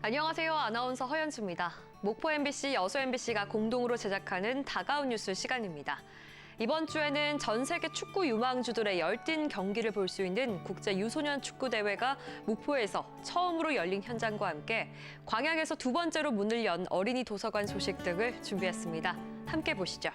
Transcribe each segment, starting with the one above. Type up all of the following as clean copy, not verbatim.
안녕하세요. 아나운서 허연주입니다. 목포 MBC, 여수 MBC가 공동으로 제작하는 다가온 뉴스 시간입니다. 이번 주에는 전 세계 축구 유망주들의 열띤 경기를 볼 수 있는 국제 유소년 축구 대회가 목포에서 처음으로 열린 현장과 함께 광양에서 두 번째로 문을 연 어린이 도서관 소식 등을 준비했습니다. 함께 보시죠.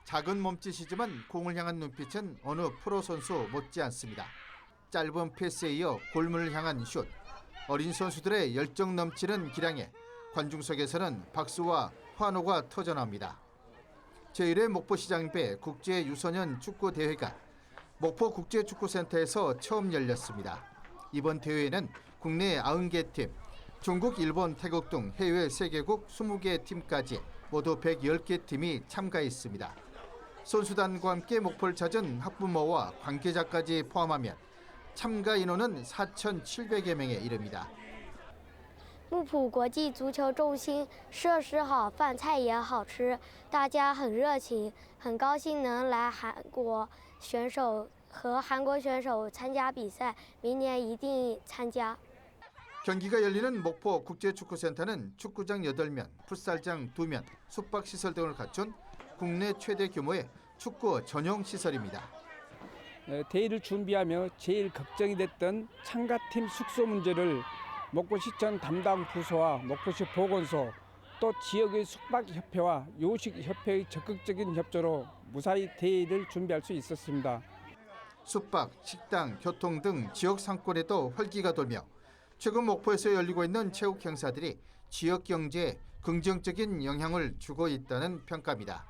작은 몸짓이지만 공을 향한 눈빛은 어느 프로 선수 못지 않습니다. 짧은 패스에 이어 골문을 향한 슛, 어린 선수들의 열정 넘치는 기량에 관중석에서는 박수와 환호가 터져나옵니다. 제1회 목포시장배 국제 유소년 축구 대회가 목포 국제축구센터에서 처음 열렸습니다. 이번 대회에는 국내 90개 팀, 중국, 일본, 태국 등 해외 3개국 20개 팀까지 모두 110개 팀이 참가했습니다. 선수단과 함께 목포를 찾은 학부모와 관계자까지 포함하면 참가 인원은 4,700여 명에 이릅니다. 木浦国际足球中心设施好，饭菜也好吃，大家很热情，很高兴能来韩国选手和韩国选手参加比赛，明年一定参加。 경기가 열리는 목포 국제축구센터는 축구장 8면, 풋살장 2면, 숙박시설 등을 갖춘 국내 최대 규모의 축구 전용 시설입니다. 대회를 준비하며 제일 걱정이 됐던 참가팀 숙소 문제를 목포시청 담당 부서와 목포시 보건소 또 지역의 숙박협회와 요식협회의 적극적인 협조로 무사히 대회를 준비할 수 있었습니다. 숙박, 식당, 교통 등 지역 상권에도 활기가 돌며 최근 목포에서 열리고 있는 체육 행사들이 지역 경제에 긍정적인 영향을 주고 있다는 평가입니다.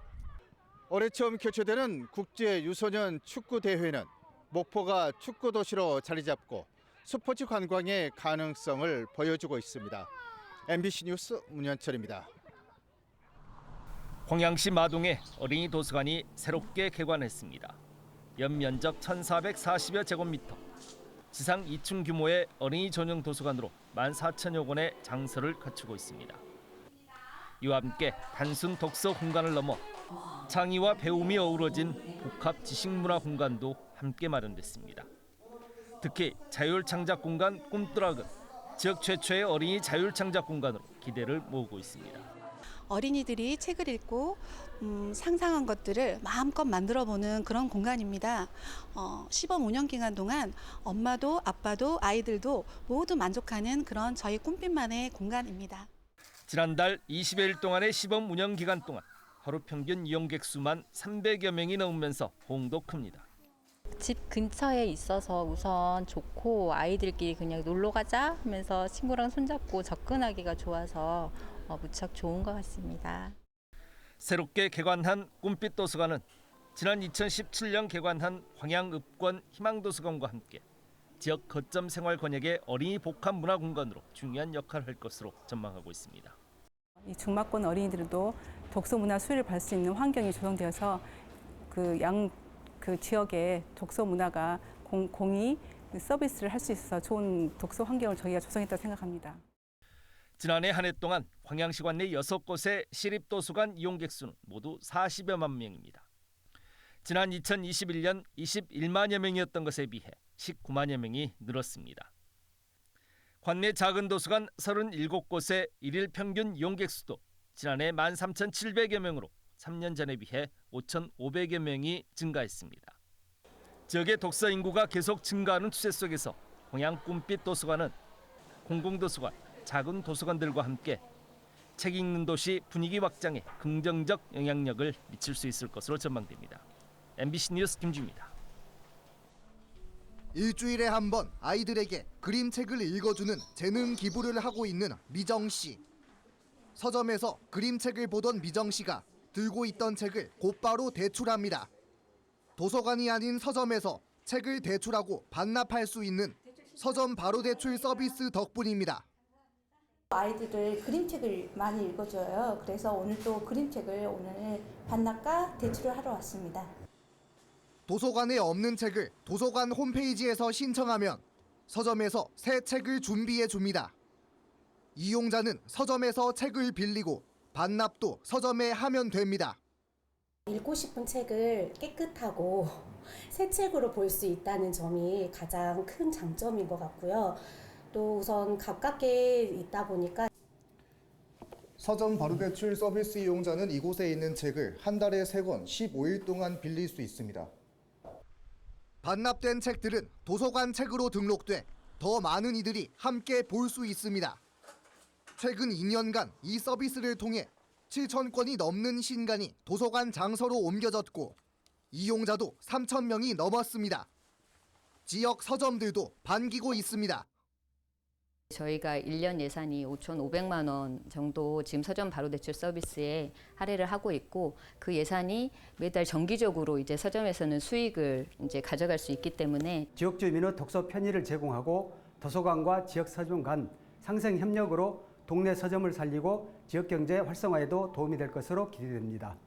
올해 처음 개최되는 국제 유소년 축구 대회는 목포가 축구 도시로 자리 잡고 스포츠 관광의 가능성을 보여주고 있습니다. MBC 뉴스 문현철입니다. 광양시 마동에 어린이 도서관이 새롭게 개관했습니다. 연면적 1,440여 제곱미터, 지상 2층 규모의 어린이 전용 도서관으로 14,000여 권의 장소를 갖추고 있습니다. 이와 함께 단순 독서 공간을 넘어 창의와 배움이 어우러진 복합 지식문화 공간도 함께 마련됐습니다. 특히 자율창작 공간 꿈뚜락은 지역 최초의 어린이 자율창작 공간으로 기대를 모으고 있습니다. 어린이들이 책을 읽고 상상한 것들을 마음껏 만들어보는 그런 공간입니다. 시범 운영 기간 동안 엄마도 아빠도 아이들도 모두 만족하는 그런 저희 꿈빛만의 공간입니다. 지난달 20여일 동안의 시범 운영 기간 동안 하루 평균 이용객 수만 300여 명이 넘으면서 호응도 큽니다. 집 근처에 있어서 우선 좋고 아이들끼리 그냥 놀러 가자 하면서 친구랑 손잡고 접근하기가 좋아서 무척 좋은 것 같습니다. 새롭게 개관한 꿈빛 도서관은 지난 2017년 개관한 광양읍권 희망도서관과 함께 지역 거점 생활 권역의 어린이 복합 문화 공간으로 중요한 역할을 할 것으로 전망하고 있습니다. 이 중마권 어린이들도 독서 문화 수요를 받을 수 있는 환경이 조성되어서 그 지역의 독서 문화가 공이 서비스를 할 수 있어서 좋은 독서 환경을 저희가 조성했다고 생각합니다. 지난해 한 해 동안 광양시관 내 6곳의 시립도서관 이용객 수는 모두 40여만 명입니다. 지난 2021년 21만여 명이었던 것에 비해 19만여 명이 늘었습니다. 관내 작은 도서관 37곳의 일일 평균 이용객 수도 지난해 13,700여 명으로 3년 전에 비해 5,500여 명이 증가했습니다. 지역의 독서 인구가 계속 증가하는 추세 속에서 광양 꿈빛 도서관은 공공도서관, 작은 도서관들과 함께 책 읽는 도시 분위기 확장에 긍정적 영향력을 미칠 수 있을 것으로 전망됩니다. MBC 뉴스 김주입니다. 일주일에 한 번 아이들에게 그림책을 읽어주는 재능 기부를 하고 있는 미정 씨. 서점에서 그림책을 보던 미정 씨가 들고 있던 책을 곧바로 대출합니다. 도서관이 아닌 서점에서 책을 대출하고 반납할 수 있는 서점 바로 대출 서비스 덕분입니다. 아이들을 그림책을 많이 읽어줘요. 그래서 오늘 또 그림책을 오늘 반납과 대출을 하러 왔습니다. 도서관에 없는 책을 도서관 홈페이지에서 신청하면 서점에서 새 책을 준비해 줍니다. 이용자는 서점에서 책을 빌리고 반납도 서점에 하면 됩니다. 읽고 싶은 책을 깨끗하고 새 책으로 볼 수 있다는 점이 가장 큰 장점인 것 같고요. 또 우선 가깝게 있다 보니까 서점 바로대출 서비스 이용자는 이곳에 있는 책을 한 달에 3권 15일 동안 빌릴 수 있습니다. 반납된 책들은 도서관 책으로 등록돼 더 많은 이들이 함께 볼 수 있습니다. 최근 2년간 이 서비스를 통해 7,000권이 넘는 신간이 도서관 장서로 옮겨졌고 이용자도 3,000명이 넘었습니다. 지역 서점들도 반기고 있습니다. 저희가 1년 예산이 5,500만 원 정도 지금 서점 바로대출 서비스에 할애를 하고 있고 그 예산이 매달 정기적으로 이제 서점에서는 수익을 이제 가져갈 수 있기 때문에 지역 주민의 독서 편의를 제공하고 도서관과 지역 서점 간 상생 협력으로 동네 서점을 살리고 지역 경제 활성화에도 도움이 될 것으로 기대됩니다.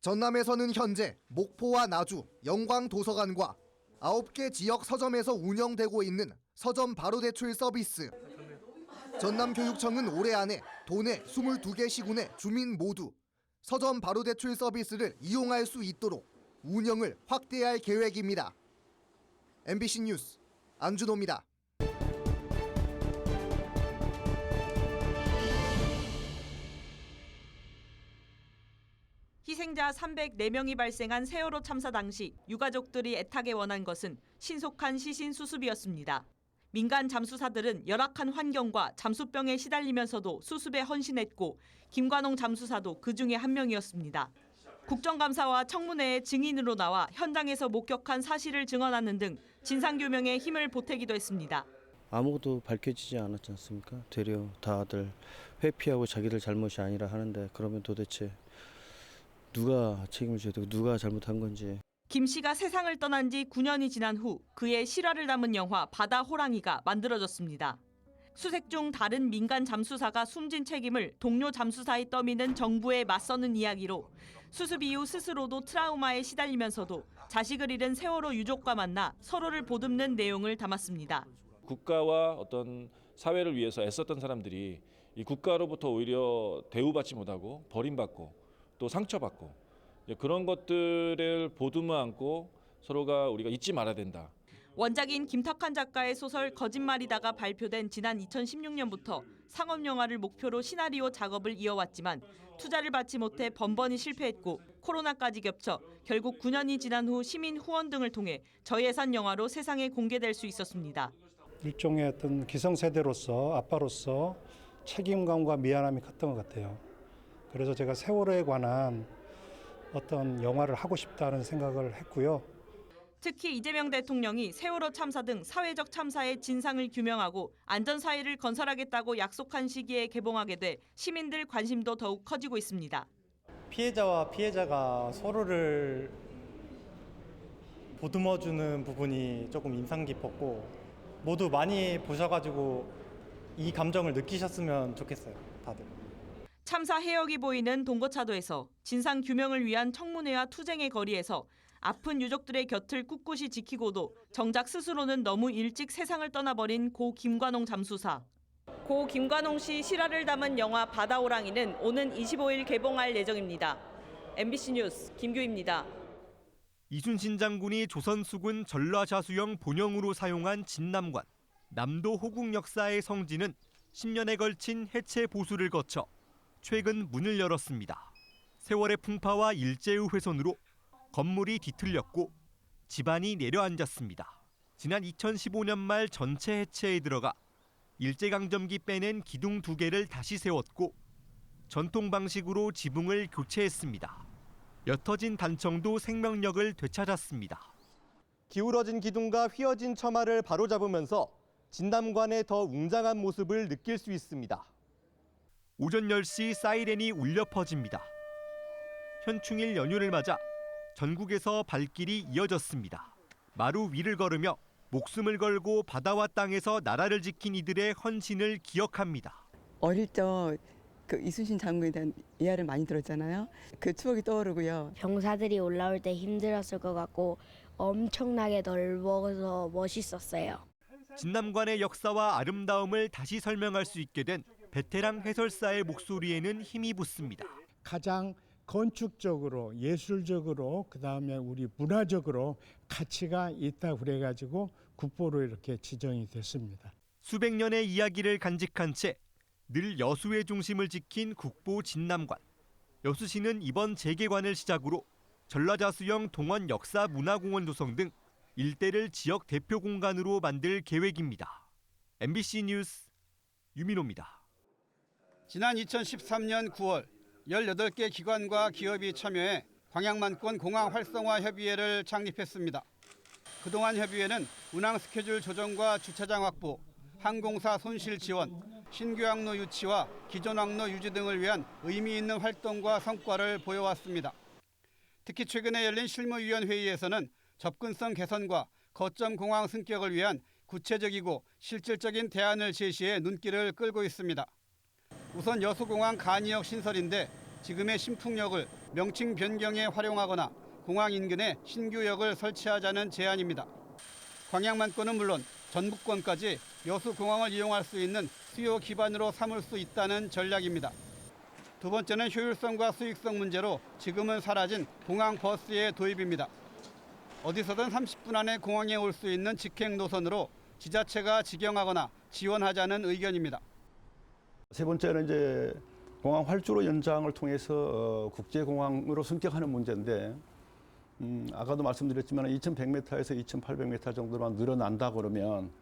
전남에서는 현재 목포와 나주, 영광 도서관과 9개 지역 서점에서 운영되고 있는 서점 바로대출 서비스. 전남교육청은 올해 안에 도내 22개 시군의 주민 모두 서점 바로대출 서비스를 이용할 수 있도록 운영을 확대할 계획입니다. MBC 뉴스 안준호입니다. 희생자 304명이 발생한 세월호 참사 당시 유가족들이 애타게 원한 것은 신속한 시신 수습이었습니다. 민간 잠수사들은 열악한 환경과 잠수병에 시달리면서도 수습에 헌신했고 김관홍 잠수사도 그 중에 한 명이었습니다. 국정감사와 청문회의 증인으로 나와 현장에서 목격한 사실을 증언하는 등 진상규명에 힘을 보태기도 했습니다. 아무것도 밝혀지지 않았지 않습니까? 되려 다들 회피하고 자기들 잘못이 아니라 하는데 그러면 도대체 누가 책임을 져야 되고 누가 잘못한 건지. 김 씨가 세상을 떠난 지 9년이 지난 후 그의 실화를 담은 영화 바다 호랑이가 만들어졌습니다. 수색 중 다른 민간 잠수사가 숨진 책임을 동료 잠수사에 떠미는 정부에 맞서는 이야기로 수습 이후 스스로도 트라우마에 시달리면서도 자식을 잃은 세월호 유족과 만나 서로를 보듬는 내용을 담았습니다. 국가와 어떤 사회를 위해서 애썼던 사람들이 이 국가로부터 오히려 대우받지 못하고 버림받고 또 상처받고 그런 것들을 보듬어 안고 서로가 우리가 잊지 말아야 된다. 원작인 김탁한 작가의 소설 거짓말이다가 발표된 지난 2016년부터 상업영화를 목표로 시나리오 작업을 이어왔지만 투자를 받지 못해 번번이 실패했고 코로나까지 겹쳐 결국 9년이 지난 후 시민 후원 등을 통해 저예산 영화로 세상에 공개될 수 있었습니다. 일종의 어떤 기성세대로서 아빠로서 책임감과 미안함이 컸던 것 같아요. 그래서 제가 세월호에 관한 어떤 영화를 하고 싶다는 생각을 했고요. 특히 이재명 대통령이 세월호 참사 등 사회적 참사의 진상을 규명하고 안전사회를 건설하겠다고 약속한 시기에 개봉하게 돼 시민들 관심도 더욱 커지고 있습니다. 피해자와 피해자가 서로를 보듬어주는 부분이 조금 인상 깊었고 모두 많이 보셔가지고 이 감정을 느끼셨으면 좋겠어요, 다들. 참사 해역이 보이는 동거차도에서 진상 규명을 위한 청문회와 투쟁의 거리에서 아픈 유족들의 곁을 꿋꿋이 지키고도 정작 스스로는 너무 일찍 세상을 떠나버린 고 김관홍 잠수사. 고 김관홍 씨 실화를 담은 영화 바다호랑이는 오는 25일 개봉할 예정입니다. MBC 뉴스 김규입니다. 이순신 장군이 조선 수군 전라자수영 본영으로 사용한 진남관. 남도 호국 역사의 성지는 10년에 걸친 해체 보수를 거쳐 최근 문을 열었습니다. 세월의 풍파와 일제의 훼손으로 건물이 뒤틀렸고 집안이 내려앉았습니다. 지난 2015년 말 전체 해체에 들어가 일제강점기 빼낸 기둥 2개를 다시 세웠고 전통 방식으로 지붕을 교체했습니다. 옅어진 단청도 생명력을 되찾았습니다. 기울어진 기둥과 휘어진 처마를 바로잡으면서 진남관의 더 웅장한 모습을 느낄 수 있습니다. 오전 10시 사이렌이 울려 퍼집니다. 현충일 연휴를 맞아 전국에서 발길이 이어졌습니다. 마루 위를 걸으며 목숨을 걸고 바다와 땅에서 나라를 지킨 이들의 헌신을 기억합니다. 어릴 적 그 이순신 장군에 대한 이야기를 많이 들었잖아요. 그 추억이 떠오르고요. 병사들이 올라올 때 힘들었을 것 같고 엄청나게 넓어서 멋있었어요. 진남관의 역사와 아름다움을 다시 설명할 수 있게 된 베테랑 해설사의 목소리에는 힘이 붙습니다. 가장 건축적으로, 예술적으로, 그다음에 우리 문화적으로 가치가 있다고 그래가지고 국보로 이렇게 지정이 됐습니다. 수백 년의 이야기를 간직한 채 늘 여수의 중심을 지킨 국보 진남관. 여수시는 이번 재개관을 시작으로 전라자수형 동원 역사문화공원 조성 등 일대를 지역 대표 공간으로 만들 계획입니다. MBC 뉴스 유민호입니다. 지난 2013년 9월 18개 기관과 기업이 참여해 광양만권 공항 활성화 협의회를 창립했습니다. 그동안 협의회는 운항 스케줄 조정과 주차장 확보, 항공사 손실 지원, 신규 항로 유치와 기존 항로 유지 등을 위한 의미 있는 활동과 성과를 보여왔습니다. 특히 최근에 열린 실무위원 회의에서는 접근성 개선과 거점 공항 승격을 위한 구체적이고 실질적인 대안을 제시해 눈길을 끌고 있습니다. 우선 여수공항 간이역 신설인데 지금의 신풍역을 명칭 변경에 활용하거나 공항 인근에 신규역을 설치하자는 제안입니다. 광양만권은 물론 전북권까지 여수공항을 이용할 수 있는 수요 기반으로 삼을 수 있다는 전략입니다. 두 번째는 효율성과 수익성 문제로 지금은 사라진 공항 버스의 도입입니다. 어디서든 30분 안에 공항에 올 수 있는 직행 노선으로 지자체가 직영하거나 지원하자는 의견입니다. 세 번째는 이제 공항 활주로 연장을 통해서 국제공항으로 승격하는 문제인데 아까도 말씀드렸지만 2,100m에서 2,800m 정도만 늘어난다 그러면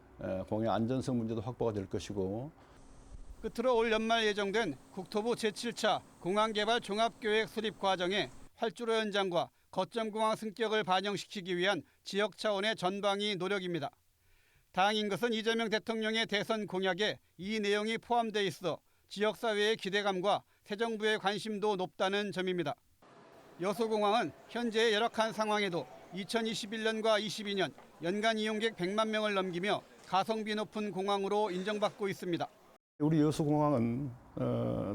공항의 안전성 문제도 확보가 될 것이고 끝으로 올 연말 예정된 국토부 제7차 공항개발 종합계획 수립 과정에 활주로 연장과 거점공항 승격을 반영시키기 위한 지역 차원의 전방위 노력입니다. 다행인 것은 이재명 대통령의 대선 공약에 이 내용이 포함돼 있어 지역사회의 기대감과 새 정부의 관심도 높다는 점입니다. 여수공항은 현재의 열악한 상황에도 2021년과 22년 연간 이용객 100만 명을 넘기며 가성비 높은 공항으로 인정받고 있습니다. 우리 여수공항은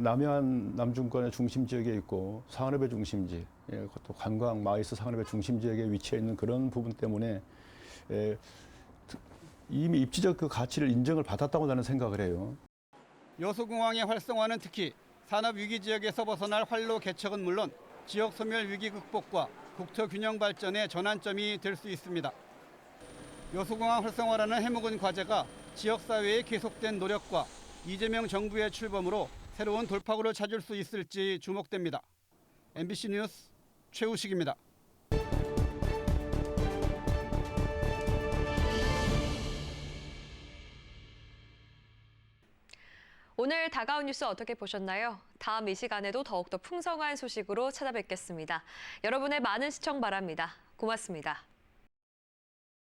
남해안 남중권의 중심 지역에 있고 상하읍의 중심지, 또 관광 마이스 상하읍의 중심 지역에 위치해 있는 그런 부분 때문에 이미 입지적 그 가치를 인정을 받았다고 저는 생각을 해요. 여수공항의 활성화는 특히 산업 위기 지역에서 벗어날 활로 개척은 물론 지역 소멸 위기 극복과 국토 균형 발전의 전환점이 될 수 있습니다. 여수공항 활성화라는 해묵은 과제가 지역사회의 계속된 노력과 이재명 정부의 출범으로 새로운 돌파구를 찾을 수 있을지 주목됩니다. MBC 뉴스 최우식입니다. 오늘 다가온 뉴스 어떻게 보셨나요? 다음 이 시간에도 더욱더 풍성한 소식으로 찾아뵙겠습니다. 여러분의 많은 시청 바랍니다. 고맙습니다.